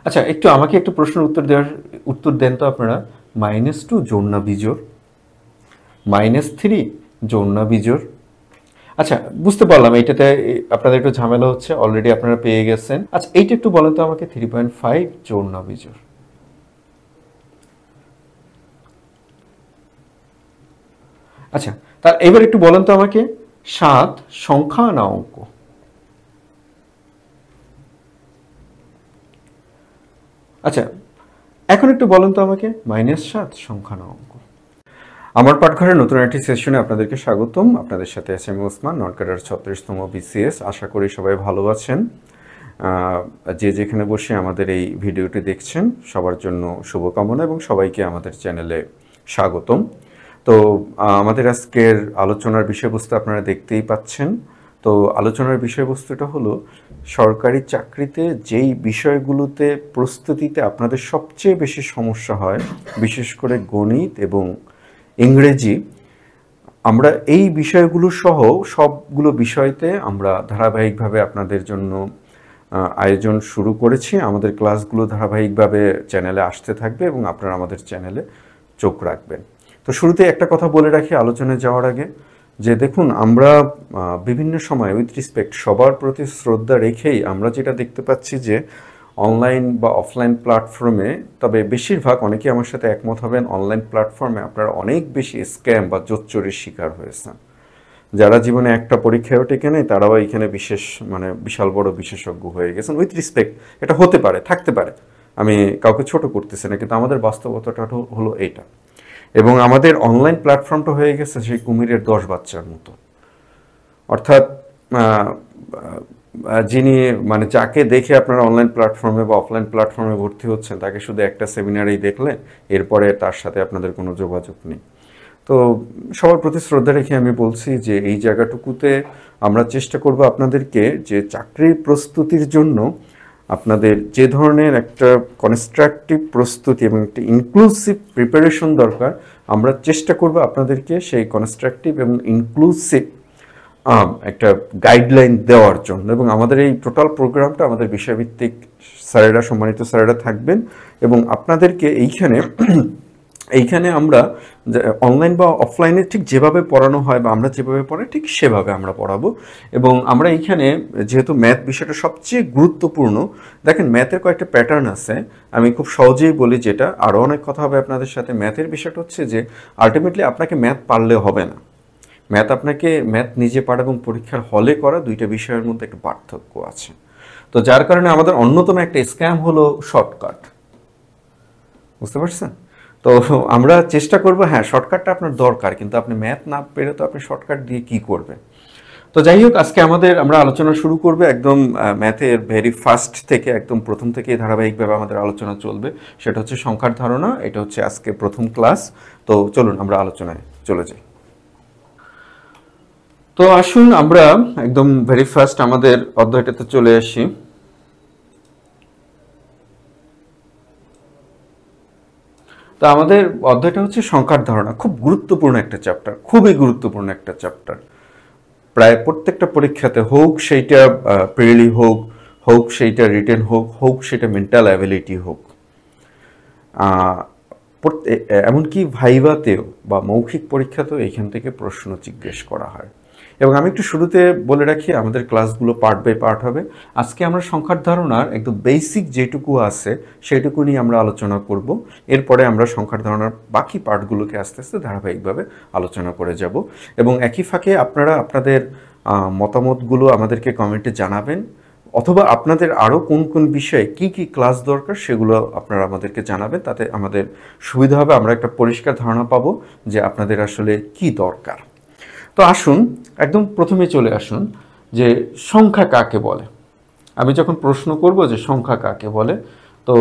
আচ্ছা, আমাকে একটু প্রশ্নের উত্তর দেন তো আপনারা। -2 জোড় না বিজোড়? -3 জোড় না বিজোড়? আচ্ছা, বুঝতে পারলাম এইটাতে আপনাদের একটু ঝামেলা হচ্ছে, অলরেডি আপনারা পেয়ে গেছেন। আচ্ছা, এইটা একটু বলেন তো আমাকে, 3.5 জোড় না বিজোড়? আচ্ছা, তার এবার একটু বলেন তো আমাকে, 7 সংখ্যা না অঙ্ক? আচ্ছা, এখন একটু বলেন তো আমাকে, -7 সংখ্যা না অঙ্ক? আমার পাঠঘরের নতুন একটি সেশনে আপনাদেরকে স্বাগতম। আপনাদের সাথে আছে আমি ওসমান, নটকাটার 36তম বিসিএস। আশা করি সবাই ভালো আছেন। যে যেখানে বসে আমাদের এই ভিডিওটি দেখছেন সবার জন্য শুভকামনা এবং সবাইকে আমাদের চ্যানেলে স্বাগতম। তো আমাদের আজকের আলোচনার বিষয়বস্তু আপনারা দেখতেই পাচ্ছেন। তো আলোচনার বিষয়বস্তুটা হলো, সরকারি চাকরিতে যেই বিষয়গুলোতে প্রস্তুতিতে আপনাদের সবচেয়ে বেশি সমস্যা হয়, বিশেষ করে গণিত এবং ইংরেজি, আমরা এই বিষয়গুলো সহ সবগুলো বিষয়তে আমরা ধারাবাহিকভাবে আপনাদের জন্য আয়োজন শুরু করেছি। আমাদের ক্লাসগুলো ধারাবাহিকভাবে চ্যানেলে আসতে থাকবে এবং আপনারা আমাদের চ্যানেলে চোখ রাখবেন। তো শুরুতে একটা কথা বলে রাখি আলোচনায় যাওয়ার আগে, যে দেখুন, আমরা বিভিন্ন সময় উইথ রেসপেক্ট সবার প্রতি শ্রদ্ধা রেখেই আমরা যেটা দেখতে পাচ্ছি যে অনলাইন বা অফলাইন প্ল্যাটফর্মে, তবে বেশিরভাগ, অনেকেই আমার সাথে একমত হবেন, অনলাইন প্ল্যাটফর্মে আপনারা অনেক বেশি স্ক্যাম বা জোচ্চুরির শিকার হয়েছেন। যারা জীবনে একটা পরীক্ষায়ও টেকে নেই তারাও এখানে বিশাল বড় বিশেষজ্ঞ হয়ে গেছেন। উইথ রেসপেক্ট, এটা হতে পারে, থাকতে পারে, আমি কাউকে ছোট করতেছি না, কিন্তু আমাদের বাস্তবতাটা হলো এইটা। এবং আমাদের অনলাইন প্ল্যাটফর্মটা হয়ে গেছে সেই কুমিরের 10 বাচ্চার মতো। অর্থাৎ যিনি যাকে দেখে আপনারা অনলাইন প্ল্যাটফর্মে বা অফলাইন প্ল্যাটফর্মে ভর্তি হচ্ছেন, তাকে শুধু একটা সেমিনারেই দেখলেন, এরপরে তার সাথে আপনাদের কোনো যোগাযোগ নেই। তো সবার প্রতি শ্রদ্ধা রেখে আমি বলছি যে এই জায়গাটুকুতে আমরা চেষ্টা করব আপনাদেরকে, যে চাকরির প্রস্তুতির জন্য আপনাদের যে ধরনের একটা কনস্ট্রাকটিভ প্রস্তুতি এবং একটা ইনক্লুসিভ প্রিপারেশন দরকার, আমরা চেষ্টা করব আপনাদেরকে সেই কনস্ট্রাকটিভ এবং ইনক্লুসিভ একটা গাইডলাইন দেওয়ার জন্য। এবং আমাদের এই টোটাল প্রোগ্রামটা আমাদের বিষয়ভিত্তিক স্যারেরা, সম্মানিত স্যারেরা থাকবেন এবং আপনাদেরকে এইখানে আমরা অনলাইন বা অফলাইনে ঠিক যেভাবে পড়ানো হয় বা আমরা যেভাবে পড়াই ঠিক সেভাবে আমরা পড়াবো। এবং আমরা এইখানে, যেহেতু ম্যাথ বিষয়টা সবচেয়ে গুরুত্বপূর্ণ, দেখেন ম্যাথের কয়েকটা প্যাটার্ন আছে, আমি খুব সহজেই বলি, যেটা আরও অনেক কথা হবে আপনাদের সাথে। ম্যাথের বিষয়টা হচ্ছে যে আলটিমেটলি আপনাকে ম্যাথ পারলে হবে না। ম্যাথ নিজে পড়া এবং পরীক্ষার হলে করা, দুইটা বিষয়ের মধ্যে একটা পার্থক্য আছে। তো যার কারণে আমাদের অন্যতম একটা স্ক্যাম হলো শর্টকাট। বুঝতে পারছেন? তো আমরা চেষ্টা করবো, হ্যাঁ শর্টকাটটা আপনার দরকার, কিন্তু আপনি ম্যাথ না পেরে তো আপনি শর্টকাট দিয়ে কি করবেন। তো যাই হোক, আজকে আমরা আলোচনা শুরু করবো একদম ম্যাথের ভেরি ফার্স্ট থেকে, একদম প্রথম থেকে ধারাবাহিকভাবে আমাদের আলোচনা চলবে। সেটা হচ্ছে সংখ্যার ধারণা। এটা হচ্ছে আজকে প্রথম ক্লাস। তো চলুন আমরা আলোচনায় চলে যাই। তো আসুন আমরা একদম ভেরি ফার্স্ট আমাদের অধ্যায়টাতে চলে আসি। তো আমাদের অধ্যায়টা হচ্ছে সংখ্যার ধারণা। খুব গুরুত্বপূর্ণ একটা চ্যাপ্টার, খুবই গুরুত্বপূর্ণ একটা চ্যাপ্টার। প্রায় প্রত্যেকটা পরীক্ষাতে, হোক সেইটা প্রিলি হোক সেইটা রিটেন হোক সেটা মেন্টাল অ্যাবিলিটি হোক, এমনকি ভাইভাতেও বা মৌখিক পরীক্ষাতেও এইখান থেকে প্রশ্ন জিজ্ঞেস করা হয়। এবং আমি একটু শুরুতে বলে রাখি, আমাদের ক্লাসগুলো পার্ট বাই পার্ট হবে। আজকে আমরা সংখ্যার ধারণার একদম বেসিক যেটুকু আছে সেটুকু নিয়ে আমরা আলোচনা করব। এরপরে আমরা সংখ্যার ধারণার বাকি পার্টগুলোকে আস্তে আস্তে ধারাবাহিকভাবে আলোচনা করে যাব। এবং একই ফাঁকে আপনারা আপনাদের মতামতগুলো আমাদেরকে কমেন্টে জানাবেন, অথবা আপনাদের আরও কোন কোন বিষয়ে কি কি ক্লাস দরকার সেগুলো আপনারা আমাদেরকে জানাবেন। তাতে আমাদের সুবিধা হবে, আমরা একটা পরিষ্কার ধারণা পাবো যে আপনাদের আসলে কি দরকার। তো আসুন একদম প্রথমে চলে আসুন যে সংখ্যা কাকে বলে। আমি যখন প্রশ্ন করব যে সংখ্যা কাকে বলে, তো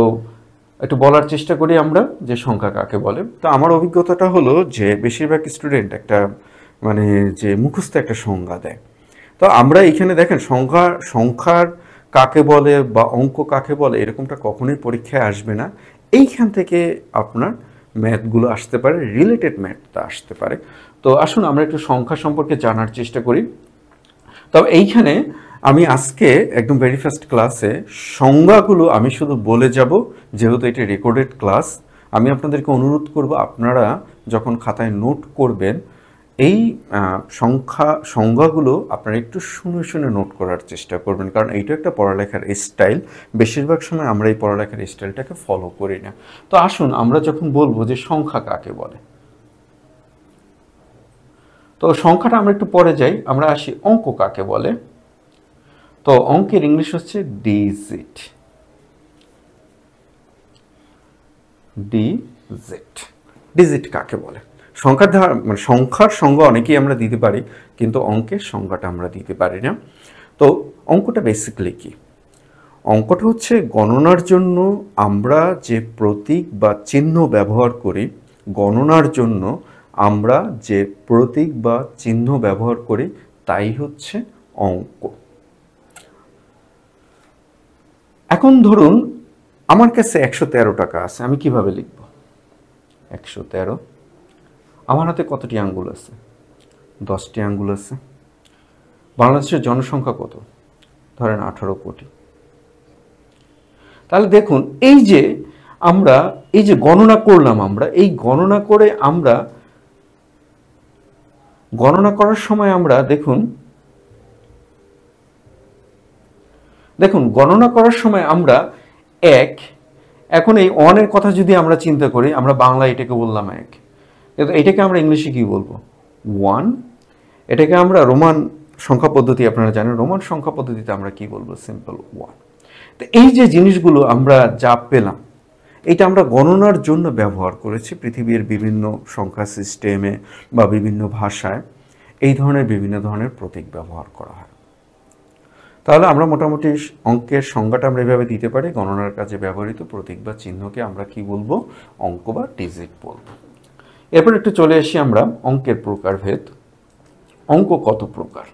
একটু বলার চেষ্টা করি আমরা যে সংখ্যা কাকে বলে। তো আমার অভিজ্ঞতাটা হলো যে বেশিরভাগ স্টুডেন্ট একটা যে মুখস্থ একটা সংজ্ঞা দেয়। তো আমরা এখানে দেখেন, সংখ্যার কাকে বলে বা অঙ্ক কাকে বলে এরকমটা কখনোই পরীক্ষায় আসবে না। এইখান থেকে আপনার ম্যাথগুলো আসতে পারে, রিলেটেড ম্যাথটা আসতে পারে। তো আসুন আমরা একটু সংখ্যা সম্পর্কে জানার চেষ্টা করি। তবে এইখানে আমি আজকে একদম ভেরি ফার্স্ট ক্লাসে সংজ্ঞাগুলো আমি শুধু বলে যাব, যেহেতু এটি রেকর্ডেড ক্লাস। আমি আপনাদেরকে অনুরোধ করব আপনারা যখন খাতায় নোট করবেন এই সংজ্ঞাগুলো আপনারা একটু শুনে শুনে নোট করার চেষ্টা করবেন, কারণ এইটা একটা পড়ালেখার স্টাইল। বেশিরভাগ সময় আমরা এই পড়ালেখার স্টাইলটাকে ফলো করি না। তো আসুন আমরা যখন বলবো যে সংখ্যা কাকে বলে, তো সংখ্যাটা আমরা একটু পরে যাই, আমরা আসি অঙ্ক কাকে বলে। তো অঙ্কের ইংলিশ হচ্ছে ডিজিট। ডিজিট ডিজিট কাকে বলে? সংখ্যার মানে সংখ্যার সংজ্ঞা অনেকেই আমরা দিতে পারি, কিন্তু অঙ্কের সংজ্ঞাটা আমরা দিতে পারি না। তো অঙ্কটা বেসিক্যালি কি? অঙ্কটা হচ্ছে গণনার জন্য আমরা যে প্রতীক বা চিহ্ন ব্যবহার করি, গণনার জন্য আমরা যে প্রতীক বা চিহ্ন ব্যবহার করি তাই হচ্ছে অঙ্ক। এখন ধরুন আমার কাছে 113 টাকা আছে, আমি কিভাবে লিখব? 113। আমার হাতে কতটি আঙ্গুল আছে? 10টি আঙ্গুল আছে। বাংলাদেশের জনসংখ্যা কত? ধরেন 18 কোটি। তাহলে দেখুন এই যে আমরা এই যে গণনা করলাম, আমরা এই গণনা করে আমরা গণনা করার সময় আমরা দেখুন গণনা করার সময় আমরা এখন এই অনের কথা যদি আমরা চিন্তা করি, আমরা বাংলা এটাকে বললাম 1, কিন্তু এটাকে আমরা ইংলিশে কি বলবো? 1। এটাকে আমরা রোমান সংখ্যা পদ্ধতি, আপনারা জানেন রোমান সংখ্যা পদ্ধতিতে আমরা কি বলবো? সিম্পল 1। তো এই যে জিনিসগুলো আমরা যা পেলাম, এটা আমরা গণনার জন্য ব্যবহার করেছি। পৃথিবীর বিভিন্ন সংখ্যা সিস্টেমে বা বিভিন্ন ভাষায় এই ধরনের বিভিন্ন ধরনের প্রতীক ব্যবহার করা হয়। তাহলে আমরা মোটামুটি অঙ্কের সংজ্ঞাটা আমরা এভাবে দিতে পারি, গণনার কাজে ব্যবহৃত প্রতীক বা চিহ্নকে আমরা কি বলবো? অঙ্ক বা ডিজিট বলবো। এরপর একটু চলে আসি আমরা অঙ্কের প্রকারভেদ। অঙ্ক কত প্রকার?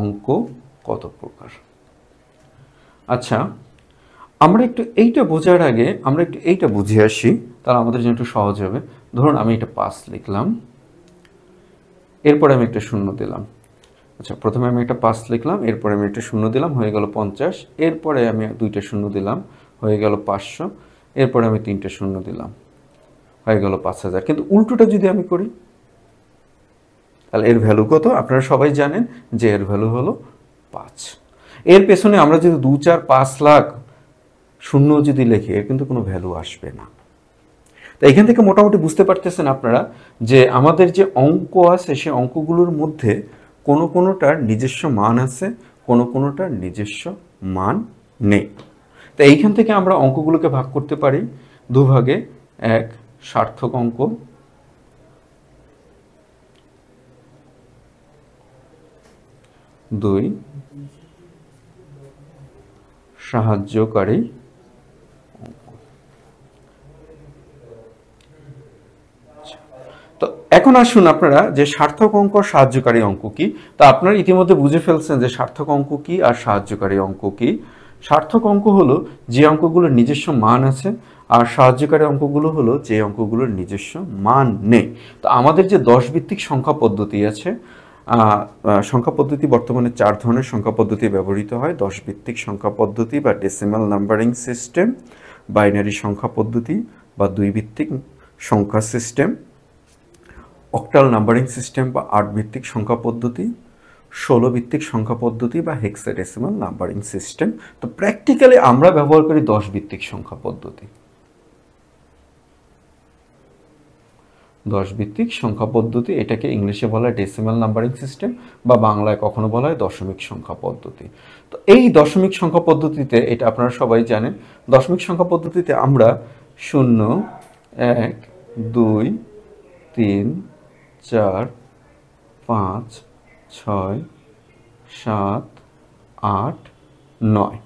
অঙ্ক কত প্রকার? আচ্ছা, আমরা একটু এইটা বোঝার আগে আমরা একটু এইটা বুঝে আসি, তাহলে আমাদের জন্য একটু সহজ হবে। ধরুন আমি এটা 5 লিখলাম, এরপরে আমি একটা শূন্য দিলাম। আচ্ছা, প্রথমে আমি একটা 5 লিখলাম, এরপরে আমি একটা শূন্য দিলাম, হয়ে গেল 50। এরপরে আমি 2টা শূন্য দিলাম, হয়ে গেল 500। এরপরে আমি 3টে শূন্য দিলাম, হয়ে গেল 5000। কিন্তু উল্টোটা যদি আমি করি, তাহলে এর ভ্যালু কত? আপনারা সবাই জানেন যে এর ভ্যালু হলো 5। এর পেছনে আমরা যদি 2, 4, 5 লাখ শূন্য যদি লিখি, এর কিন্তু কোনো ভ্যালু আসবে না। তো এখান থেকে মোটামুটি বুঝতে পারতেছেন আপনারা যে আমাদের যে অঙ্ক আছে সেই অঙ্কগুলোর মধ্যে কোনোটার নিজস্ব মান আছে, কোনোটার নিজস্ব মান নেই। তো এইখান থেকে আমরা অঙ্কগুলোকে ভাগ করতে পারি দুভাগে। 1 সার্থক অঙ্ক, 2 সাহায্যকারী অঙ্ক। তো এখন আসুন আপনারা যে সার্থক অঙ্ক আর সাহায্যকারী অঙ্ক কি, তা আপনারা ইতিমধ্যে বুঝে ফেলছেন যে সার্থক অঙ্ক কি আর সাহায্যকারী অঙ্ক কি। সার্থক অঙ্ক হলো যে অঙ্কগুলোর নিজস্ব মান আছে, আর সাহায্যকারী অঙ্কগুলো হলো যে অঙ্কগুলোর নিজস্ব মান নেই। তো আমাদের যে 10 ভিত্তিক সংখ্যা পদ্ধতি আছে, সংখ্যা পদ্ধতি বর্তমানে 4 ধরনের সংখ্যা পদ্ধতি ব্যবহৃত হয়। 10 ভিত্তিক সংখ্যা পদ্ধতি বা ডেসিমাল নাম্বারিং সিস্টেম, বাইনারি সংখ্যা পদ্ধতি বা 2 ভিত্তিক সংখ্যা সিস্টেম, অক্টাল নাম্বারিং সিস্টেম বা 8 ভিত্তিক সংখ্যা পদ্ধতি, 16 ভিত্তিক সংখ্যা পদ্ধতি বা হেক্সাডেসিমাল নাম্বারিং সিস্টেম। তো প্র্যাকটিক্যালি আমরা ব্যবহার করি 10 ভিত্তিক সংখ্যা পদ্ধতি। 10 ভিত্তিক সংখ্যা পদ্ধতি, এটাকে ইংলিশে বলা হয় ডেসিমাল নাম্বারিং সিস্টেম বা বাংলায় কখনো বলা হয় দশমিক সংখ্যা পদ্ধতি। তো এই দশমিক সংখ্যা পদ্ধতিতে, এটা আপনারা সবাই জানেন, দশমিক সংখ্যা পদ্ধতিতে আমরা 0, 1, 2, 3, 4, 5, 6, 7, 8, 9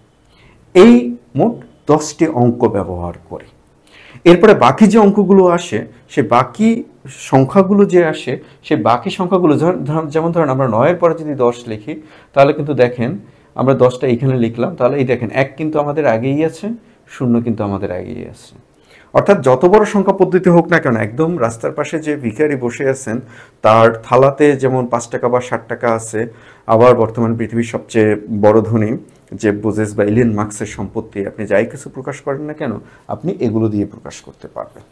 এই মোট 10টি অঙ্ক ব্যবহার করি। এরপরে বাকি যে অঙ্কগুলো আসে, সে বাকি সংখ্যাগুলো যে আসে, সে বাকি সংখ্যাগুলো যেমন ধরেন আমরা 9-এর পরে যদি 10 লিখি, তাহলে কিন্তু দেখেন আমরা 10টা এইখানে লিখলাম, তাহলে এই দেখেন 1 কিন্তু আমাদের আগেই আছে, 0 কিন্তু আমাদের আগেই আছে। অর্থাৎ যত বড় সংখ্যা পদ্ধতি হোক না কেন, একদম রাস্তার পাশে যে ভিখারি বসে আছেন তার থালাতে যেমন 5 টাকা বা 60 টাকা আছে, আবার বর্তমান পৃথিবীর সবচেয়ে বড় ধনী জেফ বেজোস বা ইলন মাস্কের সম্পত্তি, আপনি যাই কিছু প্রকাশ করেন না কেন আপনি এগুলো দিয়ে প্রকাশ করতে পারবেন।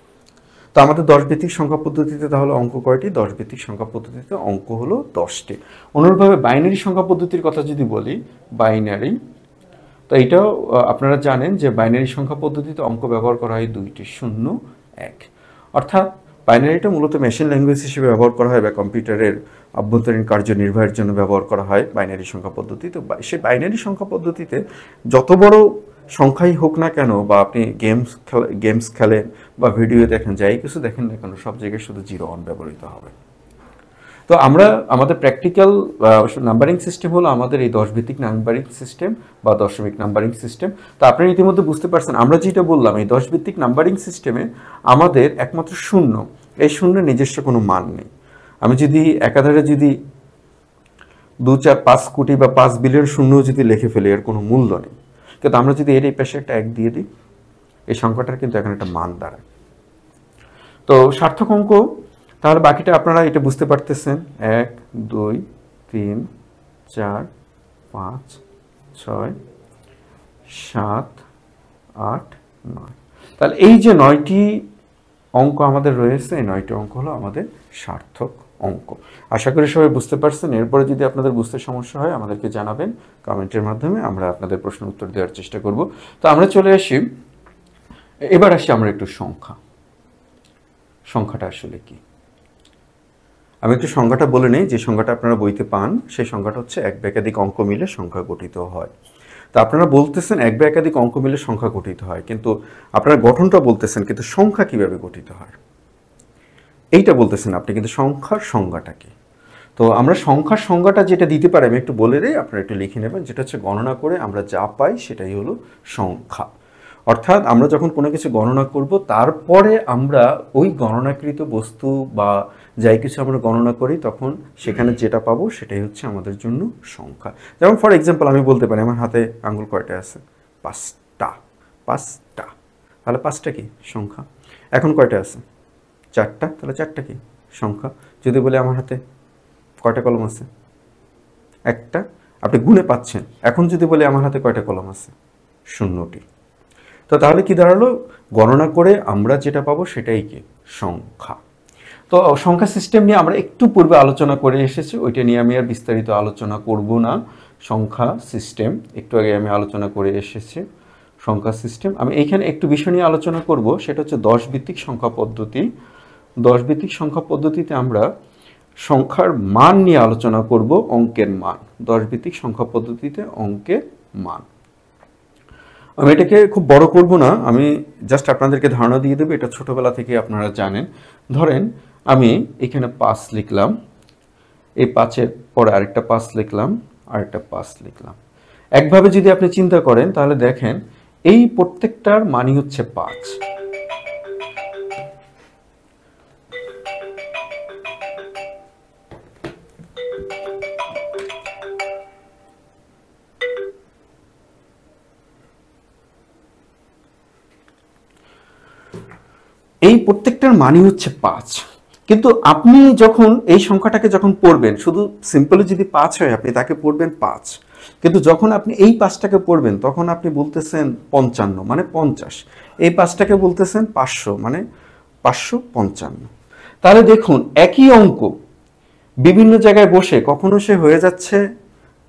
তো আমাদের 10 ভিত্তিক সংখ্যা পদ্ধতিতে তাহলে অঙ্ক কয়টি? 10 ভিত্তিক সংখ্যা পদ্ধতিতে অঙ্ক হলো 10টি। অনুরূপভাবে বাইনারি সংখ্যা পদ্ধতির কথা যদি বলি, বাইনারি, তো এটাও আপনারা জানেন যে বাইনারি সংখ্যা পদ্ধতিতে অঙ্ক ব্যবহার করা হয় 2টি, 0, 1। অর্থাৎ বাইনারিটা মূলত মেশিন ল্যাঙ্গুয়েজ হিসেবে ব্যবহার করা হয় বা কম্পিউটারের অভ্যন্তরীণ কার্য নির্বাহের জন্য ব্যবহার করা হয় বাইনারি সংখ্যা পদ্ধতি। তো সেই বাইনারি সংখ্যা পদ্ধতিতে যত বড় সংখ্যাই হোক না কেন, বা আপনি গেমস খেলেন বা ভিডিও দেখেন, যাই কিছু দেখেন না কেন, সব জায়গায় শুধু 0 1 ব্যবহৃত হবে। তো আমরা আমাদের প্র্যাকটিক্যাল নাম্বারিং সিস্টেম হলো আমাদের এই 10 ভিত্তিক নাম্বারিং সিস্টেম বা দশমিক নাম্বারিং সিস্টেম। তো আপনারা ইতিমধ্যে বুঝতে পারছেন আমরা যেটা বললাম, এই 10 ভিত্তিক নাম্বারিং সিস্টেমে আমাদের একমাত্র শূন্য, এই শূন্যের নিজস্ব কোনো মান নেই। আমি যদি একাধারে যদি 2 4 5 কোটি বা 5 বিলিয়ন শূন্য যদি লিখে ফেলি, এর কোনো মূল্য নেই। কিন্তু আমরা যদি এর এই পাশে একটা 1 দিয়ে দিই, এই সংখ্যাটার কিন্তু এখানে একটা মান দাঁড়ায়। তো সার্থক অঙ্ক, তাহলে বাকিটা আপনারা এটা বুঝতে পারতেছেন, 1 2 3 4 5 6 7 8 9। তাহলে এই যে 9টি অঙ্ক আমাদের রয়েছে, এই 9টি অঙ্ক হলো আমাদের সার্থক অঙ্ক। আশা করি সবাই বুঝতে পারছেন। এরপরে যদি আপনাদের বুঝতে সমস্যা হয় আমাদেরকে জানাবেন কমেন্টের মাধ্যমে, আমরা আপনাদের প্রশ্ন উত্তর দেওয়ার চেষ্টা করব। তো আমরা চলে আসি, এবার আসি আমরা একটু সংখ্যাটা আসলে কি। আমি একটু সংখ্যাটা বলে নেই, যে সংখ্যাটা আপনারা বইতে পান সেই সংখ্যাটা হচ্ছে এক বা একাধিক অঙ্ক মিলে সংখ্যা গঠিত হয়। তো আপনারা বলতেছেন এক বা একাধিক অঙ্ক মিলে সংখ্যা গঠিত হয়, কিন্তু আপনারা গঠনটা বলতেছেন, কিন্তু সংখ্যা কিভাবে গঠিত হয় এইটা বলতেছেন আপনি, কিন্তু সংখ্যার সংজ্ঞাটা কি। তো আমরা সংখ্যার সংজ্ঞাটা যেটা দিতে পারি আমি একটু বলে দিই, আপনারা একটু লিখে নেবেন। যেটা হচ্ছে গণনা করে আমরা যা পাই সেটাই হলো সংখ্যা। অর্থাৎ আমরা যখন কোনো কিছু গণনা করব, তারপরে আমরা ওই গণনাকৃত বস্তু বা যাই কিছু আমরা গণনা করি, তখন সেখানে যেটা পাবো সেটাই হচ্ছে আমাদের জন্য সংখ্যা। যেমন ফর এক্সাম্পল আমি বলতে পারি আমার হাতে আঙ্গুল কয়টা আছে? 5টা। তাহলে 5টা কি? সংখ্যা। এখন কয়টা আছে? 4টা। তাহলে 4টা কি? সংখ্যা। যদি বলি আমার হাতে কয়টা কলম আছে? 1টা। আপনি গুণে পাচ্ছেন। এখন যদি বলি আমার হাতে কয়টা কলম আছে? 0টি। তো তাহলে কি দাঁড়ালো? গণনা করে আমরা যেটা পাবো সেটাই কি? সংখ্যা। তো সংখ্যা সিস্টেম নিয়ে আমরা একটু পূর্বে আলোচনা করে এসেছি, ওইটা নিয়ে আমি আর বিস্তারিত আলোচনা করব না। সংখ্যা সিস্টেম একটু আগে আমি আলোচনা করে এসেছি। সংখ্যা সিস্টেম আমি এইখানে একটু বিষয় নিয়ে আলোচনা করব, সেটা হচ্ছে 10 ভিত্তিক সংখ্যা পদ্ধতি। 10 ভিত্তিক সংখ্যা পদ্ধতিতে আমরা সংখ্যার মান নিয়ে আলোচনা করব, অঙ্কের মান। 10 ভিত্তিক সংখ্যা পদ্ধতিতে অঙ্কের মান। আমি এটাকে খুব বড় করব না, আমি জাস্ট আপনাদেরকে ধারণা দিয়ে দেবো, এটা ছোটবেলা থেকে আপনারা জানেন। ধরেন আমি এখানে 5 লিখলাম, এই 5-এর পরে আরেকটা 5 লিখলাম, আরেকটা 5 লিখলাম। একভাবে যদি আপনি চিন্তা করেন তাহলে দেখেন এই প্রত্যেকটার মানই হচ্ছে 5। এই প্রত্যেকটার মানই হচ্ছে 5। কিন্তু আপনি যখন এই সংখ্যাটাকে যখন পড়বেন, শুধু সিম্পলি যদি 5 হয় আপনি তাকে পড়বেন 5, কিন্তু যখন আপনি এই 5টাকে পড়বেন তখন আপনি বলতেছেন 55 মানে 50, এই 5টাকে বলতেছেন 500 মানে 555। তাহলে দেখুন একই অঙ্ক বিভিন্ন জায়গায় বসে কখনো সে হয়ে যাচ্ছে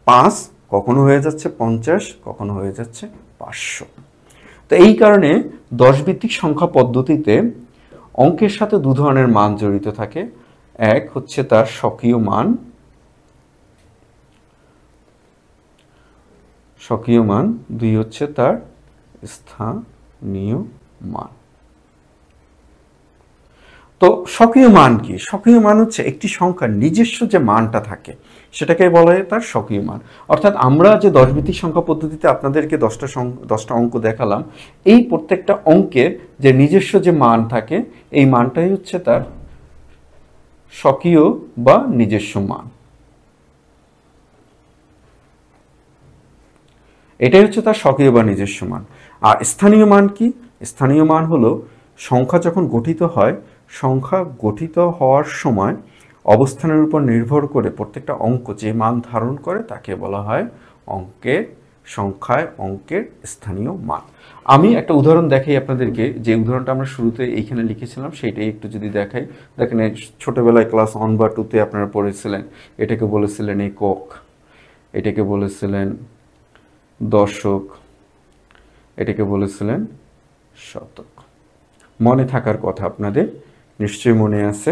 5, কখনো হয়ে যাচ্ছে 50, কখনো হয়ে যাচ্ছে 500। তো এই কারণে 10 ভিত্তিক সংখ্যা পদ্ধতিতে অঙ্কের সাথে দু ধরনের মান জড়িত থাকে। এক হচ্ছে তার স্বকীয় মান, দুই হচ্ছে তার স্থানীয় মান। তো স্বকীয় মান কি? স্বকীয় মান হচ্ছে একটি সংখ্যার নিজস্ব যে মানটা থাকে সেটাকে বলা হয় তার স্বকীয় মান। অর্থাৎ আমরা যে 10 ভিত্তিক সংখ্যা পদ্ধতিতে আপনাদেরকে 10টা অঙ্ক দেখালাম, এই প্রত্যেকটা অঙ্কের যে নিজস্ব যে মান থাকে এই মানটাই হচ্ছে তার স্বকীয় বা নিজস্ব মান। এটাই হচ্ছে তার স্বকীয় বা নিজস্ব মান। আর স্থানীয় মান কি? স্থানীয় মান হলো সংখ্যা যখন গঠিত হয়, সংখ্যা গঠিত হওয়ার সময় অবস্থানের উপর নির্ভর করে প্রত্যেকটা অঙ্ক যে মান ধারণ করে তাকে বলা হয় অঙ্কের স্থানীয় মান। আমি একটা উদাহরণ দেখাই আপনাদেরকে, যে উদাহরণটা আমরা শুরুতে এইখানে লিখেছিলাম সেইটাই একটু যদি দেখাই। দেখেন, ছোটবেলায় ক্লাস 1 বা 2-তে আপনারা পড়েছিলেন, এটাকে বলেছিলেন একক, এটাকে বলেছিলেন দশক, এটাকে বলেছিলেন শতক। মনে থাকার কথা আপনাদের, নিশ্চয়ই মনে আছে।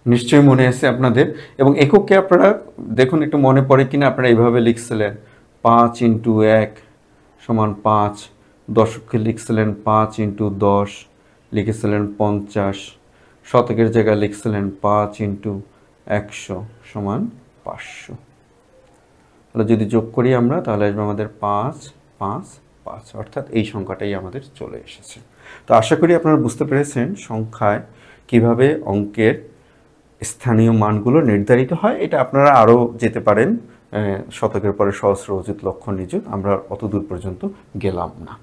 নিশ্চয়ই মনে আছে আপনাদের। এবং এককে আপনারা দেখুন একটু মনে পড়ে কিনা, আপনারা এইভাবে লিখছিলেন 5 × 1 = 5, দশককে লিখছিলেন 5 × 10, লিখেছিলেন 50, শতকের জায়গায় লিখছিলেন 5 × 100 = 500। তাহলে যদি যোগ করি আমরা, তাহলে আসবে আমাদের 5, 5, 5, অর্থাৎ এই সংখ্যাটাই আমাদের চলে এসেছে। তো আশা করি আপনারা বুঝতে পেরেছেন সংখ্যায় কিভাবে অঙ্কের স্থানীয় মানগুলো নির্ধারিত হয়। এটা আপনারা আরও যেতে পারেন, শতকের পরে সহস্র, অযুত, লক্ষ, নিযুত, আমরা অত দূর পর্যন্ত গেলাম না।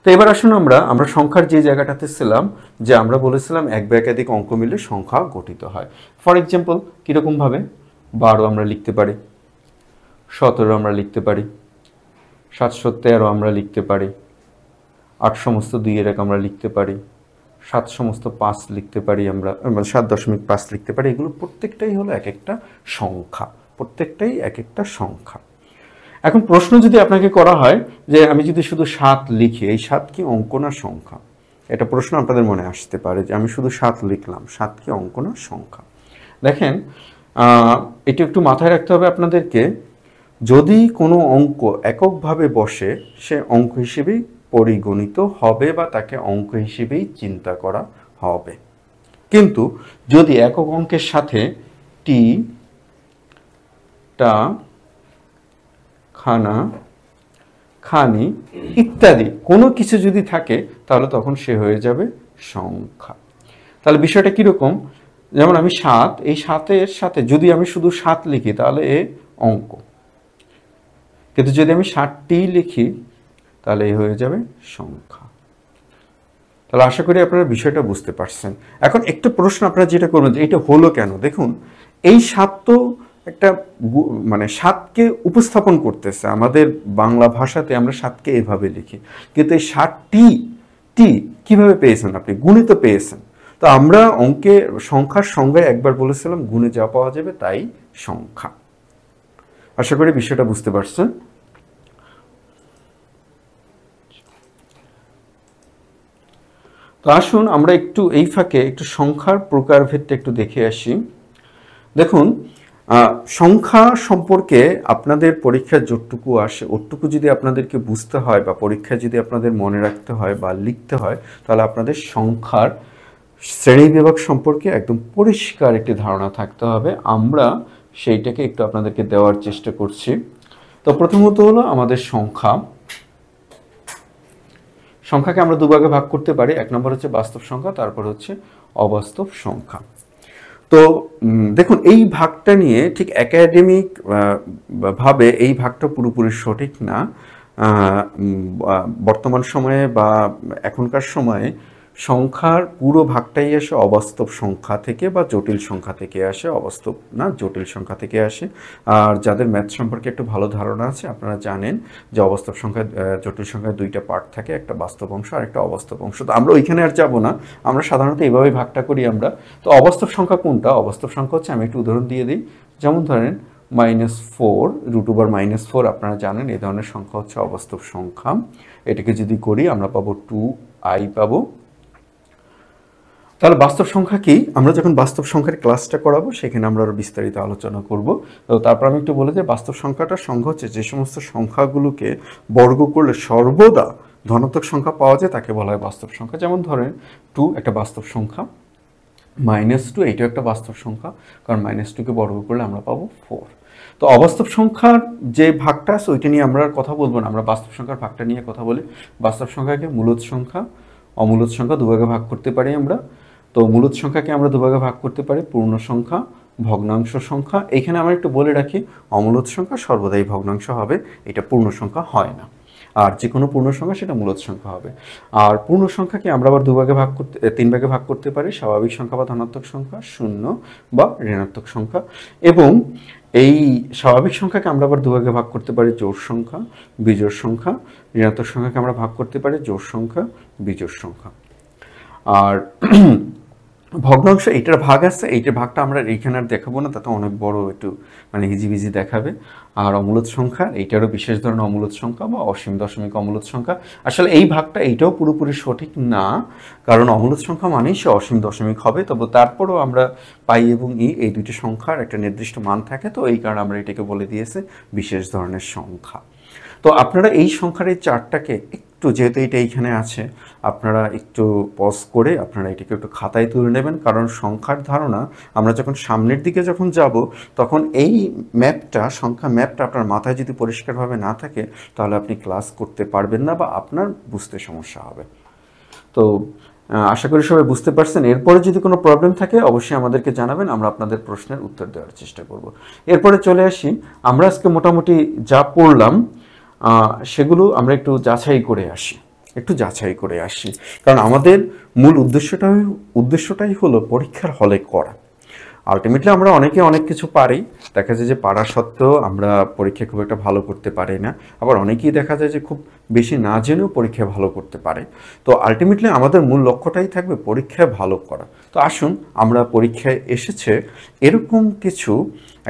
তো এবার আসুন আমরা সংখ্যার যে জায়গাটাতে ছিলাম, যে আমরা বলেছিলাম এক বা একাধিক অঙ্ক মিলে সংখ্যা গঠিত হয়। ফর এক্সাম্পল কীরকমভাবে, 12 আমরা লিখতে পারি, 17 আমরা লিখতে পারি, 713 আমরা লিখতে পারি, 8 সমস্ত 2 আমরা লিখতে পারি, 7 সমস্ত 5 লিখতে পারি, আমরা 7.5 লিখতে পারি। এগুলো প্রত্যেকটাই হলো এক একটা সংখ্যা, প্রত্যেকটাই এক একটা সংখ্যা। এখন প্রশ্ন যদি আপনাকে করা হয় যে আমি যদি শুধু 7 লিখি, এই 7 কি অঙ্ক না সংখ্যা? এটা প্রশ্ন আপনাদের মনে আসতে পারে যে আমি শুধু 7 লিখলাম, 7 কি অঙ্ক না সংখ্যা? দেখেন, এটা একটু মাথায় রাখতে হবে আপনাদেরকে। যদি কোনো অঙ্ক এককভাবে বসে, সে অঙ্ক হিসেবেই পরিগণিত হবে বা তাকে অঙ্ক হিসেবেই চিন্তা করা হবে। কিন্তু যদি একক অঙ্কের সাথে টি, টা, খানা, খানি ইত্যাদি কোনো কিছু যদি থাকে, তাহলে তখন সে হয়ে যাবে সংখ্যা। তাহলে বিষয়টা কীরকম? যেমন আমি 7, এই 7-এর সাথে যদি আমি শুধু 7 লিখি তাহলে এ অঙ্ক, কিন্তু যদি আমি 7টি লিখি তাহলে এই হয়ে যাবে সংখ্যা। তাহলে আশা করি আপনারা বিষয়টা বুঝতে পারছেন। এখন একটা প্রশ্ন আপনারা যেটা করবেন যে এটা হলো কেন, দেখুন এই 7 তো একটা মানে 7কে উপস্থাপন করতেছে। আমাদের বাংলা ভাষাতে আমরা 7কে এভাবে লিখি, কিন্তু এই 7টি কিভাবে পেয়েছেন আপনি? গুণে তো পেয়েছেন। তো আমরা অঙ্কে সংখ্যার সংজ্ঞায় একবার বলেছিলাম গুণে যা পাওয়া যাবে তাই সংখ্যা। আশা করি বিষয়টা বুঝতে পারছেন। তো আসুন আমরা একটু এই ফাঁকে একটু সংখ্যার প্রকারভেদটা একটু দেখে আসি। দেখুন, সংখ্যা সম্পর্কে আপনাদের পরীক্ষায় যতটুকু আসে ওটুকু যদি আপনাদেরকে বুঝতে হয় বা পরীক্ষায় যদি আপনাদের মনে রাখতে হয় বা লিখতে হয়, তাহলে আপনাদের সংখ্যার শ্রেণীবিভাগ সম্পর্কে একদম পরিষ্কার একটি ধারণা থাকতে হবে। আমরা সেইটাকে একটু আপনাদেরকে দেওয়ার চেষ্টা করছি। তো প্রথমত হলো আমাদের সংখ্যাকে আমরা দুভাগে ভাগ করতে পারি। এক নম্বর হচ্ছে বাস্তব সংখ্যা, তারপর হচ্ছে অবাস্তব সংখ্যা। তো দেখুন, এই ভাগটা নিয়ে ঠিক একাডেমিক ভাবে এই ভাগটা পুরোপুরি সঠিক না। বর্তমান সময়ে বা এখনকার সময়ে সংখ্যার পুরো ভাগটাই আসে অবাস্তব সংখ্যা থেকে বা জটিল সংখ্যা থেকে আসে, অবাস্তব না জটিল সংখ্যা থেকে আসে। আর যাদের ম্যাথ সম্পর্কে একটু ভালো ধারণা আছে আপনারা জানেন যে অবাস্তব সংখ্যা, জটিল সংখ্যায় 2টা পার্ট থাকে, একটা বাস্তব অংশ আর একটা অবাস্তব অংশ। তো আমরা ওইখানে আর যাব না, আমরা সাধারণত এইভাবেই ভাগটা করি আমরা। তো অবাস্তব সংখ্যা কোনটা? অবাস্তব সংখ্যা হচ্ছে, আমি একটু উদাহরণ দিয়ে দিই, যেমন ধরেন -4 √4 আপনারা জানেন এই ধরনের সংখ্যা হচ্ছে অবাস্তব সংখ্যা। এটাকে যদি করি আমরা পাবো 2i পাবো। তাহলে বাস্তব সংখ্যা কি? আমরা যখন বাস্তব সংখ্যার ক্লাসটা করাবো সেখানে আমরা আরো বিস্তারিত আলোচনা করব। তো তারপর আমি একটু বলে যে বাস্তব সংখ্যাটার সংখ্যা হচ্ছে যে সমস্ত সংখ্যাগুলোকে বর্গ করলে সর্বদা ধনাত্মক সংখ্যা পাওয়া যায় তাকে বলা হয় বাস্তব সংখ্যা। যেমন ধরেন 2 একটা বাস্তব সংখ্যা, -2 এইটাও একটা বাস্তব সংখ্যা, কারণ -2কে বর্গ করলে আমরা পাবো 4। তো অবাস্তব সংখ্যার যে ভাগটা আছে ওইটা নিয়ে আমরা আর কথা বলবো না, আমরা বাস্তব সংখ্যার ভাগটা নিয়ে কথা বলি। বাস্তব সংখ্যাকে মূলদ সংখ্যা, অমূলদ সংখ্যা দুভাগে ভাগ করতে পারি আমরা। তো মূলদ সংখ্যাকে আমরা দুভাগে ভাগ করতে পারি, পূর্ণ সংখ্যা, ভগ্নাংশ সংখ্যা। এখানে আমরা একটু বলে রাখি, অমূলদ সংখ্যা সর্বদাই ভগ্নাংশ হবে, এটা পূর্ণ সংখ্যা হয় না। আর যে কোনো পূর্ণ সংখ্যা সেটা মূলদ সংখ্যা হবে। আর পূর্ণ সংখ্যাকে আমরা আবার তিন ভাগে ভাগ করতে পারি, স্বাভাবিক সংখ্যা বা ধনাত্মক সংখ্যা, শূন্য বা ঋণাত্মক সংখ্যা। এবং এই স্বাভাবিক সংখ্যাকে আমরা আবার দুভাগে ভাগ করতে পারি, জোড় সংখ্যা, বিজোড় সংখ্যা। ঋণাত্মক সংখ্যাকে আমরা ভাগ করতে পারি জোড় সংখ্যা, বিজোড় সংখ্যা। আর ভগ্নাংশ এইটার ভাগ আছে, এইটার ভাগটা আমরা এইখানে আর দেখাবো না, তাতে অনেক বড় একটু মানে হিজিবিজি দেখাবে। আর অমূলদ সংখ্যা, এইটারও বিশেষ ধরনের অমূলদ সংখ্যা বা অসীম দশমিক অমূলদ সংখ্যা। আসলে এই ভাগটা এইটাও পুরোপুরি সঠিক না, কারণ অমূলদ সংখ্যা মানেই সে অসীম দশমিক হবে। তবে তারপরেও আমরা পাই এবং এই দুটি সংখ্যার একটা নির্দিষ্ট মান থাকে, তো এই কারণে আমরা এটাকে বলে দিয়েছে বিশেষ ধরনের সংখ্যা। তো আপনারা এই সংখ্যার এই চারটাকে একটু, যেহেতু এটা এইখানে আছে, আপনারা একটু পজ করে আপনারা এটাকে একটু খাতায় তুলে নেবেন, কারণ সংখ্যার ধারণা আমরা যখন সামনের দিকে যখন যাব তখন এই ম্যাপটা, সংখ্যা ম্যাপটা আপনার মাথায় যদি পরিষ্কারভাবে না থাকে তাহলে আপনি ক্লাস করতে পারবেন না বা আপনার বুঝতে সমস্যা হবে। তো আশা করি সবাই বুঝতে পারছেন। এরপরে যদি কোনো প্রবলেম থাকে অবশ্যই আমাদেরকে জানাবেন, আমরা আপনাদের প্রশ্নের উত্তর দেওয়ার চেষ্টা করব। এরপরে চলে আসি, আমরা আজকে মোটামুটি যা পড়লাম সেগুলো আমরা একটু যাচাই করে আসি, কারণ আমাদের মূল উদ্দেশ্যটাই হলো পরীক্ষার হলে করা। আলটিমেটলি আমরা অনেকে অনেক কিছু পারি, দেখা যায় যে পারা সত্ত্বেও আমরা পরীক্ষা খুব একটা ভালো করতে পারি না, আবার অনেকেই দেখা যায় যে খুব বেশি না জেনেও পরীক্ষা ভালো করতে পারে। তো আলটিমেটলি আমাদের মূল লক্ষ্যটাই থাকবে পরীক্ষায় ভালো করা। তো আসুন, আমরা পরীক্ষায় এসেছে এরকম কিছু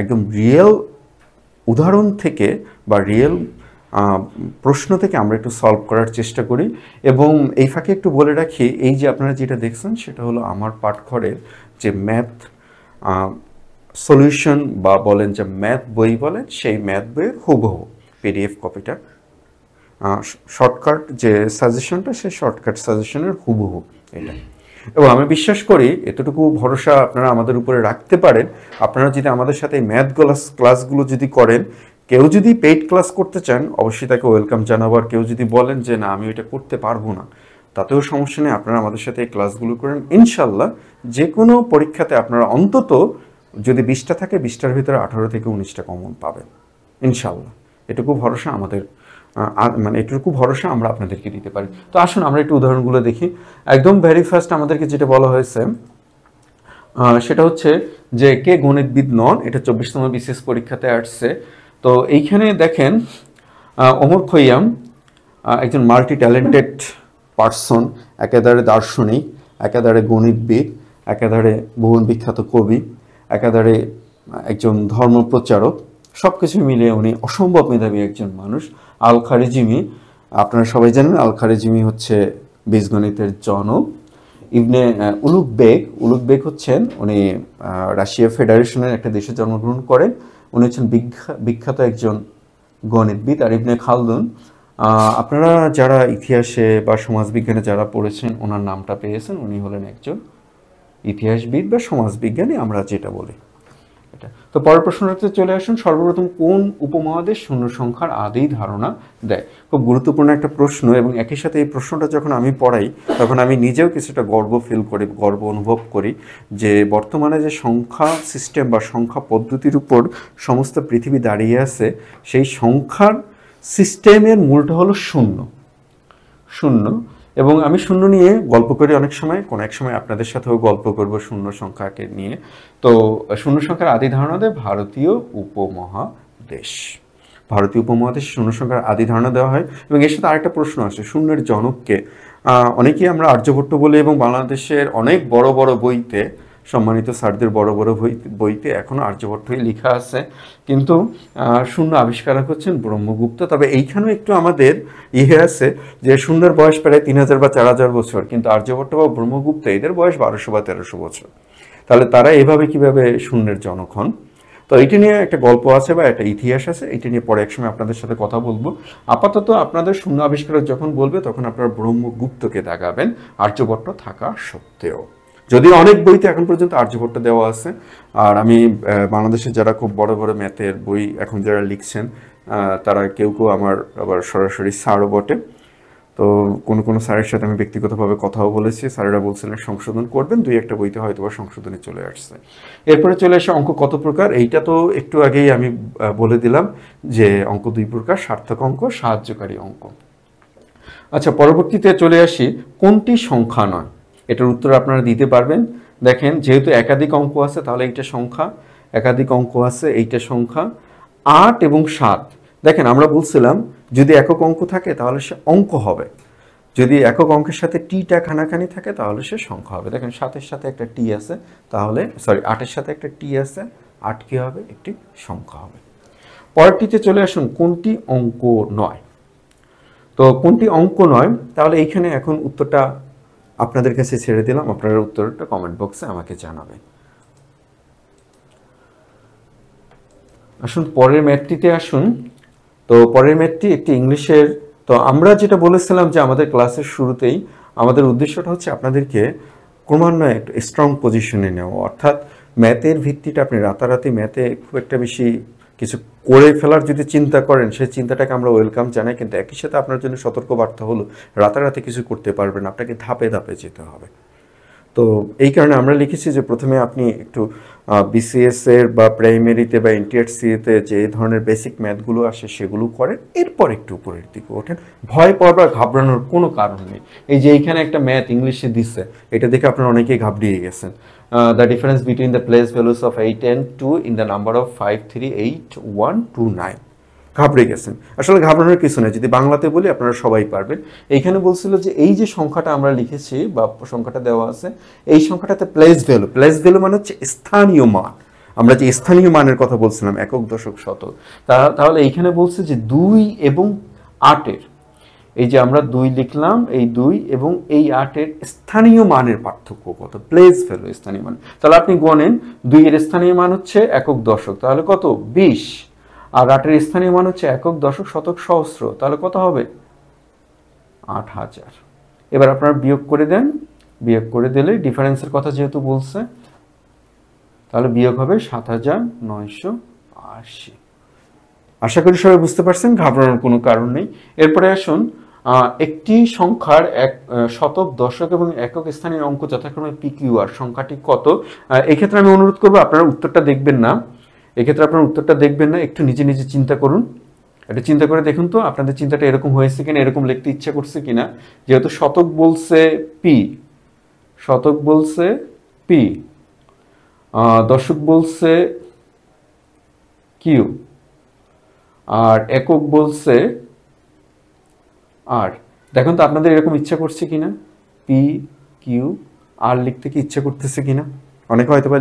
একদম রিয়েল উদাহরণ থেকে বা রিয়েল প্রশ্ন থেকে আমরা একটু সলভ করার চেষ্টা করি। এবং এই ফাঁকে একটু বলে রাখি, এই যে আপনারা যেটা দেখছেন সেটা হলো আমার পাঠঘরের যে ম্যাথ সলিউশন বা বলেন যে ম্যাথ বই বলেন, সেই ম্যাথ বইয়ের হুবহু পিডিএফ কপিটা, শর্টকাট যে সাজেশনটা, সেই শর্টকাট সাজেশনের হুবহু এটা। এবং আমি বিশ্বাস করি এতটুকু ভরসা আপনারা আমাদের উপরে রাখতে পারেন, আপনারা যদি আমাদের সাথে এই ম্যাথ ক্লাসগুলো যদি করেন, কেউ যদি পেইড ক্লাস করতে চান অবশ্যই তাকে ওয়েলকাম জানাবো। আর কেউ যদি বলেন যে না আমি এটা করতে পারবো না, তাতেও সমস্যা নেই, আপনারা আমাদের সাথে এই ক্লাসগুলো করেন। ইনশাল্লাহ যে কোনো পরীক্ষাতে আপনারা অন্তত যদি 20টা থাকে 20টার ভিতরে 18 থেকে 19টা কমন পাবেন ইনশাল্লাহ। এটুকু ভরসা আমাদের, মানে এটুকু ভরসা আমরা আপনাদেরকে দিতে পারি। তো আসুন আমরা একটু উদাহরণগুলো দেখি। একদম ভেরি ফার্স্ট আমাদেরকে যেটা বলা হয়েছে সেটা হচ্ছে যে কে গণিতবিদ নন, এটা 24তম বিসিএস পরীক্ষাতে আসছে। তো এইখানে দেখেন ওমর খৈয়াম একজন মাল্টি ট্যালেন্টেড পার্সন, একেবারে দার্শনিক, একেবারে গণিতবিদ, একেবারে বহুল বিখ্যাত কবি, একেবারে একজন ধর্মপ্রচারক, সব কিছু মিলিয়ে উনি অসম্ভব মেধাবী একজন মানুষ। আল খারিজিমি, আপনারা সবাই জানেন আল খারিজিমি হচ্ছে বীজগণিতের জনক। ইবনে উলুগ বেগ হচ্ছেন, উনি রাশিয়া ফেডারেশনের একটা দেশে জন্মগ্রহণ করেন। উনি হচ্ছেন বিখ্যাত একজন গণিতবিদ। আর ইবনে খালদুন, আপনারা যারা ইতিহাসে বা সমাজবিজ্ঞানে যারা পড়েছেন ওনার নামটা পেয়েছেন, উনি হলেন একজন ইতিহাসবিদ বা সমাজবিজ্ঞানী, আমরা যেটা বলি এটা। তো পরের প্রশ্নটাতে চলে আসুন, সর্বপ্রথম কোন উপমহাদেশ শূন্য সংখ্যার আদি ধারণা দেয়? খুব গুরুত্বপূর্ণ একটা প্রশ্ন, এবং একই সাথে এই প্রশ্নটা যখন আমি পড়াই তখন আমি নিজেও কিছুটা গর্ব অনুভব করি যে বর্তমানে যে সংখ্যা সিস্টেম বা সংখ্যা পদ্ধতির উপর সমস্ত পৃথিবী দাঁড়িয়ে আছে, সেই সংখ্যার সিস্টেমের মূলটা হলো শূন্য। এবং আমি শূন্য নিয়ে গল্প করি অনেক সময়, কোনো এক সময় আপনাদের সাথেও গল্প করব শূন্য সংখ্যাকে নিয়ে। তো শূন্য সংখ্যার আদি ধারণা দেয় ভারতীয় উপমহাদেশ। শূন্য সংখ্যার আদি ধারণা দেওয়া হয়। এবং এর সাথে আরেকটা প্রশ্ন আসে, শূন্যের জনককে? অনেকেই আমরা আর্যভট্ট বলি, এবং বাংলাদেশের অনেক বড় বড় বইতে, সম্মানিত স্যারদের বড় বড় বইতে এখনও আর্যভট্টই লেখা আছে, কিন্তু শূন্য আবিষ্কারক হচ্ছেন ব্রহ্মগুপ্ত। তবে এইখানেও একটু আমাদের আছে যে শূন্যের বয়স প্রায় 3000 বা 4000 বছর, কিন্তু আর্যভট্ট বা ব্রহ্মগুপ্ত এদের বয়স 1200 বা 1300 বছর। তাহলে তারা এভাবে কিভাবে শূন্যের জনক হন? তো এইটা নিয়ে একটা গল্প আছে বা একটা ইতিহাস আছে, এটা নিয়ে পরে একসময় আপনাদের সাথে কথা বলবো। আপাতত আপনাদের শূন্য আবিষ্কারক যখন বলবে তখন আপনারা ব্রহ্মগুপ্তকে দাগাবেন আর্যভট্ট থাকা সত্ত্বেও, যদিও অনেক বইতে এখন পর্যন্ত আর্যভট্ট দেওয়া আছে। আর আমি বাংলাদেশের যারা খুব বড় বড় ম্যাথের বই এখন যারা লিখছেন তারা কেউ আমার আবার সরাসরি স্যারও বটে। তো তো কোনো স্যারের সাথে আমি ব্যক্তিগতভাবে কথাও বলেছি, স্যারেরা বলছিলেন সংশোধন করবেন, 2-1টা বইতে হয়তো বা সংশোধনে চলে আসছে। এরপরে চলে আসে অঙ্ক কত প্রকার, এইটা তো একটু আগেই আমি বলে দিলাম যে অঙ্ক 2 প্রকার, সার্থক অঙ্ক, সাহায্যকারী অঙ্ক। আচ্ছা, পরবর্তীতে চলে আসি কোনটি সংখ্যা নয়, এটার উত্তর আপনারা দিতে পারবেন। দেখেন, যেহেতু একাধিক অঙ্ক আছে তাহলে এইটা সংখ্যা, একাধিক অঙ্ক আছে এইটা সংখ্যা। 8 এবং 7, দেখেন আমরা বলছিলাম যদি একক অঙ্ক থাকে তাহলে সে অঙ্ক হবে, যদি একক অঙ্কের সাথে টিটা খানাখানি থাকে তাহলে সে সংখ্যা হবে। দেখেন 7-এর সাথে একটা টি আছে, তাহলে 8-এর সাথে একটা টি আছে, 8 কি হবে, একটি সংখ্যা হবে। পরেরটিতে চলে আসুন কোনটি অঙ্ক নয়। তো কোনটি অঙ্ক নয়, তাহলে এইখানে এখন উত্তরটা আপনাদের কাছে ছেড়ে দিলাম, আপনারা উত্তরটা কমেন্ট বক্সে আমাকে জানাবেন। আসুন পরের ম্যাথটিতে আসুন। তো পরের ম্যাথটি একটি ইংলিশের। তো আমরা যেটা বলেছিলাম যে আমাদের ক্লাসের শুরুতেই আমাদের উদ্দেশ্যটা হচ্ছে আপনাদেরকে ক্রমান্বয়ে একটু স্ট্রং পজিশনে নেওয়া, অর্থাৎ ম্যাথের ভিত্তিটা আপনি রাতারাতি ম্যাথে খুব একটা বেশি কিছু করে ফেলার যদি চিন্তা করেন, সেই চিন্তাটাকে আমরা ওয়েলকাম জানাই, কিন্তু একই সাথে আপনার জন্য সতর্কবার্তা হলো রাতারাতি কিছু করতে পারবেন, আপনাকে ধাপে ধাপে যেতে হবে। তো এই কারণে আমরা লিখেছি যে প্রথমে আপনি একটু বিসিএস এর বা প্রাইমারিতে বা এনটিআরসিতে যে ধরনের বেসিক ম্যাথগুলো আসে সেগুলো করেন, এরপর একটু উপরের দিকে ওঠেন। ভয় পাওয়ার বা ঘাবড়ানোর কোনো কারণ নেই। এই যে এইখানে একটা ম্যাথ ইংলিশে দিচ্ছে, এটা দেখে আপনারা অনেকেই ঘাবড়িয়ে গেছেন। The difference between the place values of 8 and 2 in the number of 5, 3, 8, 1, 2, 9। ঘাবড়ে গেছেন, আসলে ঘাবড়ানোর কিছু নেই, যদি বাংলাতে বলি আপনারা সবাই পারবেন। এইখানে বলছিল যে এই যে সংখ্যাটা আমরা লিখেছি বা সংখ্যাটা দেওয়া আছে, এই সংখ্যাটাতে প্লেস ভ্যালু মানে হচ্ছে স্থানীয় মান। আমরা যে স্থানীয় মানের কথা বলছিলাম, একক, দশক, শতক, তাহলে এইখানে বলছে যে 2 এবং 8-এর, এই যে আমরা 2 লিখলাম, এই 2 এবং এই 8-এর স্থানীয় মানের পার্থক্য কত, প্লেস ভ্যালু, স্থানীয় মান। তাহলে আপনি গণেন, 2 এর স্থানীয় মান হচ্ছে একক, দশক, তাহলে কত, 20। আর 8-এর স্থানীয় মান হচ্ছে একক, দশক, শতক, সহস্র, তাহলে কত হবে, 8000। এবার আপনারা বিয়োগ করে দেন, বিয়োগ করে দিলে ডিফারেন্সের কথা যেহেতু বলছে, তাহলে বিয়োগ হবে 7980। আশা করি সবাই বুঝতে পারছেন, ঘাবড়ানোর কোনো কারণ নেই। এরপরে আসুন একটি সংখ্যার শতক, দশক এবং একক স্থানীয় অঙ্ক যথাক্রমে PQR সংখ্যাটি কত। এক্ষেত্রে আমি অনুরোধ করবো আপনারা উত্তরটা দেখবেন না, এক্ষেত্রে আপনার উত্তরটা দেখবেন না, একটু নিজে নিজে চিন্তা করুন, এটা চিন্তা করে দেখুন তো আপনাদের চিন্তাটা এরকম হয়েছে কিনা, এরকম লিখতে ইচ্ছা করছে কিনা। যেহেতু শতক বলছে পি, শতক বলছে পি, দশক বলছে কিউ, আর একক বলছে আর। দেখুন তো আপনাদের এরকম ইচ্ছা করছে কিনা, পি কিউ আর লিখতে কি ইচ্ছা করতেছে কিনা। অনেকে হয়তো বা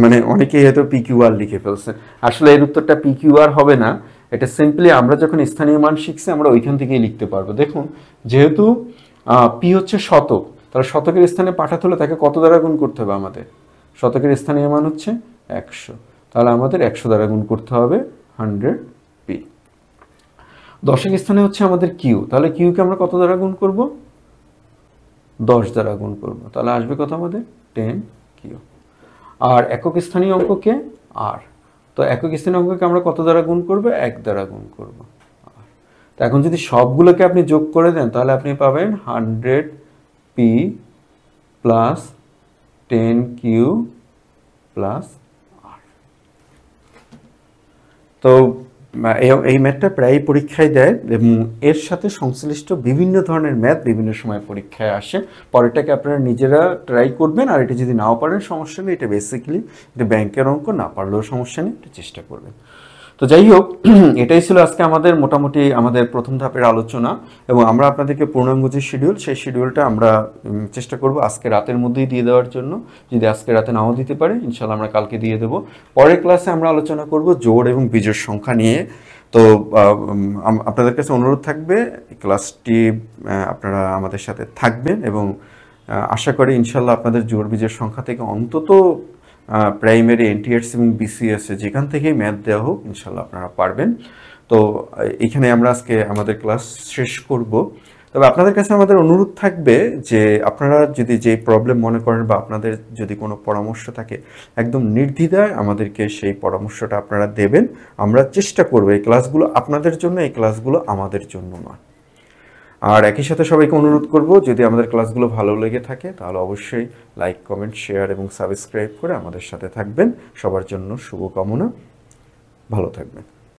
মানে অনেকেই হয়তো PQR লিখে ফেলছে। আসলে এর উত্তরটা PQR হবে না, এটা সিম্পলি আমরা যখন স্থানীয় মান শিখছি আমরা ওইখান থেকেই লিখতে পারবো। দেখুন, যেহেতু পি হচ্ছে শতক, তাহলে শতকের স্থানে পাঠাতে হলে তাকে কত দ্বারা গুণ করতে হবে আমাদের, শতকের স্থানীয় মান হচ্ছে 100, তাহলে আমাদের 100 দ্বারা গুণ করতে হবে 100p। দশক স্থানে হচ্ছে আমাদের কিউ, তাহলে কিউকে আমরা কত দ্বারা গুণ করব, 10 দ্বারা গুণ করব, তাহলে আসবে কত আমাদের 10q। আর একক স্থানীয় অঙ্ককে আর, তো একক স্থানীয় অঙ্ককে আমরা কত দ্বারা গুণ করব, 1 দ্বারা গুণ করব। তো এখন যদি সবগুলোকে আপনি যোগ করে দেন তাহলে আপনি পাবেন 100p প্লাস 10q প্লাস আর। তো এই ম্যাথটা প্রায় পরীক্ষায় দেয় এবং এর সাথে সংশ্লিষ্ট বিভিন্ন ধরনের ম্যাথ বিভিন্ন সময় পরীক্ষায় আসে। পরেরটাকে আপনারা নিজেরা ট্রাই করবেন, আর এটা যদি নাও পারেন সমস্যা নেই, এটা বেসিক্যালি এটা ব্যাংকের অঙ্ক, না পারলেও সমস্যা নেই, এটা চেষ্টা করবেন। তো যাই হোক, এটাই ছিল আজকে আমাদের মোটামুটি আমাদের প্রথম ধাপের আলোচনা, এবং আমরা আপনাদেরকে পূর্ণাঙ্গ যে শিডিউল, সেই শিডিউলটা আমরা চেষ্টা করব আজকে রাতের মধ্যেই দিয়ে দেওয়ার জন্য। যদি আজকে রাতে নাও দিতে পারে ইনশাল্লাহ আমরা কালকে দিয়ে দেবো। পরের ক্লাসে আমরা আলোচনা করব জোড় এবং বিজোড় সংখ্যা নিয়ে। তো আপনাদের কাছে অনুরোধ থাকবে ক্লাসটি আপনারা আমাদের সাথে থাকবেন, এবং আশা করি ইনশাল্লাহ আপনাদের জোড় বিজোড় সংখ্যা থেকে অন্তত প্রাইমারি, এনটিআরসি এবং বিসিএসে যেখান থেকেই ম্যাথ দেওয়া হোক ইনশাল্লাহ আপনারা পারবেন। তো এখানে আমরা আজকে আমাদের ক্লাস শেষ করব। তবে আপনাদের কাছে আমাদের অনুরোধ থাকবে যে আপনারা যদি যে প্রবলেম মনে করেন বা আপনাদের যদি কোনো পরামর্শ থাকে, একদম নির্দ্বিধায় আমাদেরকে সেই পরামর্শটা আপনারা দেবেন। আমরা চেষ্টা করব এই ক্লাসগুলো আপনাদের জন্য, এই ক্লাসগুলো আমাদের জন্য নয়। আর একই সাথে সবাইকে অনুরোধ করব, যদি আমাদের ক্লাসগুলো ভালো লেগে থাকে তাহলে অবশ্যই লাইক, কমেন্ট, শেয়ার এবং সাবস্ক্রাইব করে আমাদের সাথে থাকবেন। সবার জন্য শুভকামনা, ভালো থাকবেন।